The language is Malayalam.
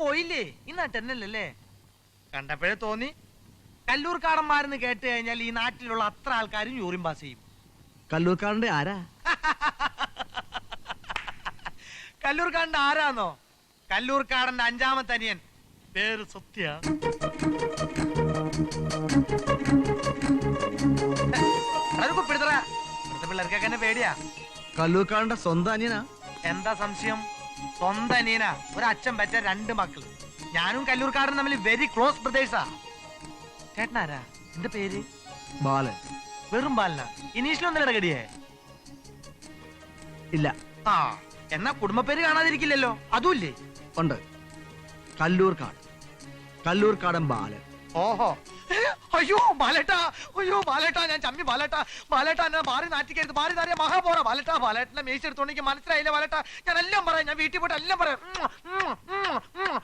പോയില്ലേ ഈ നാട്ടെന്നല്ലേ കണ്ടപ്പോഴേ തോന്നി കല്ലൂർക്കാടന്മാരെന്ന് കേട്ട് കഴിഞ്ഞാൽ ഈ നാട്ടിലുള്ള അത്ര ആൾക്കാരും യൂറിൻ പാസ് ചെയ്യും. കല്ലൂർക്കാരന്റെ ആരാ? കല്ലൂർക്കാടന്റെ ആരാന്നോ? കല്ലൂർക്കാടന്റെ അഞ്ചാമത്തെ അനിയൻ, പേര് സത്യ. പിള്ളേർക്കൊക്കെ എന്നെ പേടിയാ. കല്ലൂർക്കാരന്റെ സ്വന്തം അനിയനാ? എന്താ സംശയം? സ്വന്തം അനിയനാ. ഒരച്ഛൻ പറ്റ 2 മക്കള്. ഞാനും കല്ലൂർക്കാരനും തമ്മിൽ വെരി ക്ലോസ് ബ്രദേഴ്സാ. ചേട്ടനാരാ? എന്റെ പേര് ബാലൻ. വെറും ബാലന? ഇനീഷിലൊന്നും ഇടകടിയേ? ഇല്ല. ആ, എന്നാ കുടുംബപ്പേര് കാണാതിരിക്കില്ലല്ലോ? അതുമില്ലേ? ഉണ്ട്. കല്ലൂർക്കാട്. കല്ലൂർക്കാടൻ ബാലൻ. ഓഹോ. അയ്യോ ബാലേട്ടാ, അയ്യോ ബാലേട്ടാ, ഞാൻ ചമ്മി ബാലേട്ടാ. ബാലേട്ടാ എന്നെ മാറി നാറ്റിക്കരുത്. മാറി നാറിയ മഹാപോറ ബാലേട്ടാ. ബാലേട്ടനെ മേശെടുത്തോണ്ട് എനിക്ക് മനസ്സിലായില്ല ബാലേട്ടാ. ഞാൻ എല്ലാം പറയാം. ഞാൻ വീട്ടിൽ പോയിട്ട് എല്ലാം പറയാം.